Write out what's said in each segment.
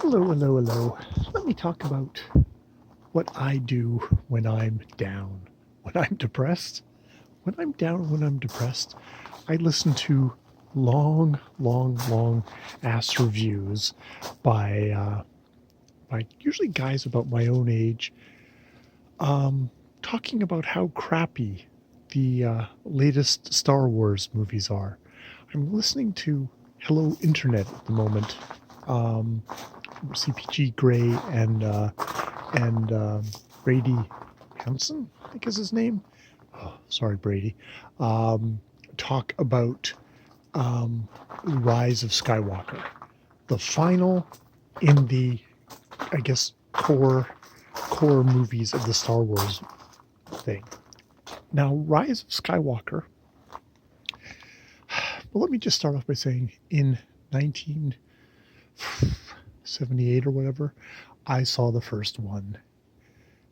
Hello, hello, hello. Let me talk about what I do when I'm down, when I'm depressed. When I'm down, when I'm depressed, I listen to long ass reviews by usually guys about my own age, talking about how crappy the latest Star Wars movies are. I'm listening to Hello Internet at the moment. CPG Gray and Brady Hanson, I think is his name. Oh, sorry, Brady. Talk about Rise of Skywalker, the final in the, I guess, core movies of the Star Wars thing. Now, Rise of Skywalker. Well, let me just start off by saying, in 1978 or whatever, I saw the first one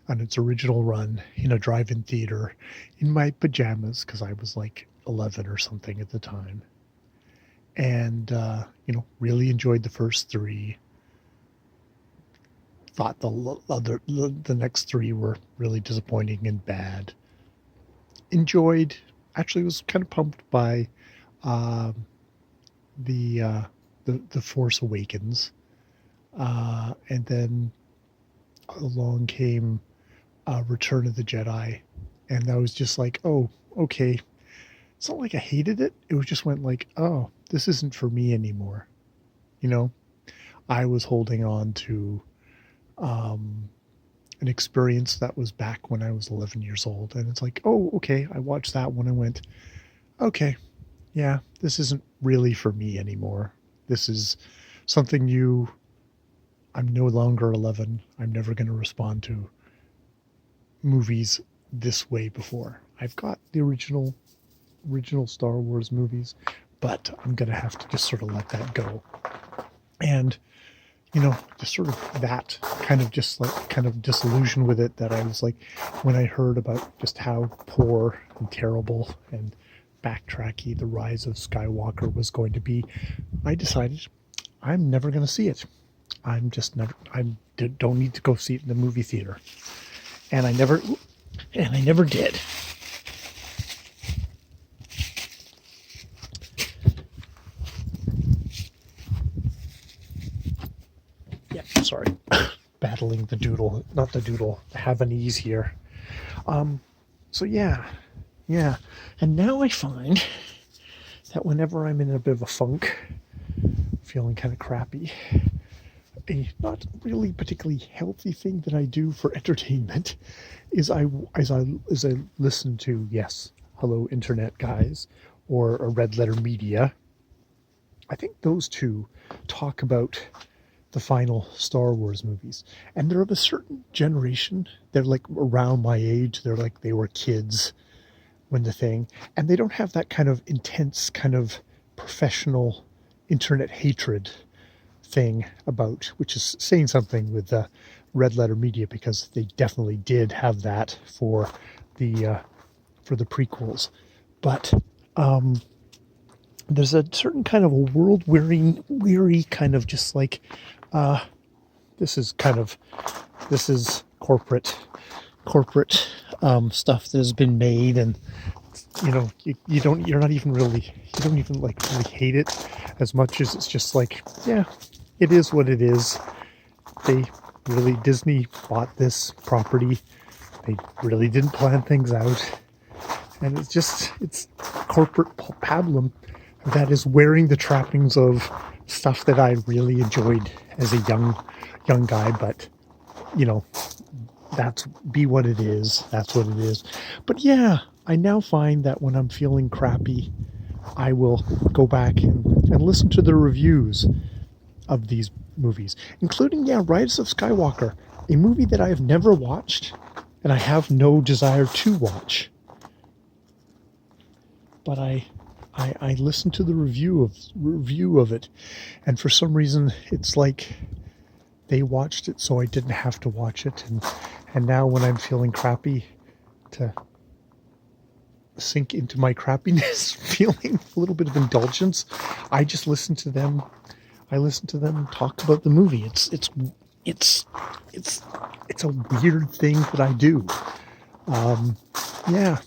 on its original run in a drive-in theater in my pajamas because I was like 11 or something at the time, and really enjoyed the first three. Thought the next three were really disappointing and bad. Actually was kind of pumped by the Force Awakens, and then along came Return of the Jedi, and I was just like, oh, okay. It's not like I hated it. It was just went like, oh, this isn't for me anymore. I was holding on to an experience that was back when I was 11 years old, and it's like, oh, okay. I watched that one and went, okay, yeah, this isn't really for me anymore. This is something new. I'm no longer 11. I'm never going to respond to movies this way before. I've got the original Star Wars movies, but I'm going to have to just sort of let that go. And, just sort of that kind of disillusion with it, that I was like, when I heard about just how poor and terrible and backtracky the Rise of Skywalker was going to be, I decided I'm never going to see it. I'm just never, don't need to go see it in the movie theater. And I never did. Yeah, sorry. Battling the doodle, not the doodle, the Havanese here. So yeah. And now I find that whenever I'm in a bit of a funk, feeling kind of crappy, a not really particularly healthy thing that I do for entertainment is I listen to, yes, Hello Internet guys, or a Red Letter Media. I think those two talk about the final Star Wars movies, and they're of a certain generation. They're like around my age. They're like, they were kids when the thing, and they don't have that kind of intense kind of professional internet hatred thing about, which is saying something with the Red Letter Media, because they definitely did have that for the prequels. But there's a certain kind of a world weary kind of just like, this is corporate stuff that has been made, and you don't even like really hate it as much as it's just like, yeah, it is what it is. Disney bought this property. They really didn't plan things out, and it's corporate pablum that is wearing the trappings of stuff that I really enjoyed as a young guy. But that's what it is. But yeah, I now find that when I'm feeling crappy, I will go back and listen to the reviews of these movies, including, Rise of Skywalker, a movie that I have never watched and I have no desire to watch. But I listened to the review of it, and for some reason it's like they watched it so I didn't have to watch it, and now when I'm feeling crappy, to sink into my crappiness feeling a little bit of indulgence, I just listen to them I listen to them talk about the movie. It's a weird thing that I do. Yeah.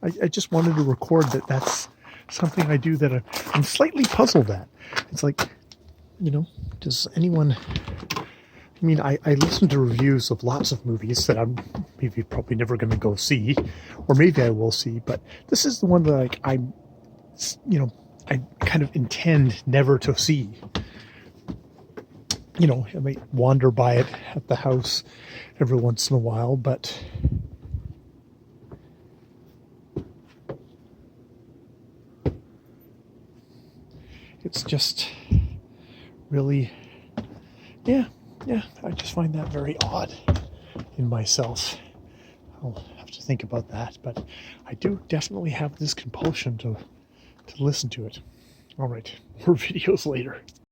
I just wanted to record that. That's something I do that I'm slightly puzzled at. It's like, does anyone... I mean, I listen to reviews of lots of movies that I'm maybe probably never going to go see, or maybe I will see, but this is the one that I kind of intend never to see. I might wander by it at the house every once in a while, but it's just really, yeah, I just find that very odd in myself. I'll have to think about that, but I do definitely have this compulsion to listen to it. All right, more videos later.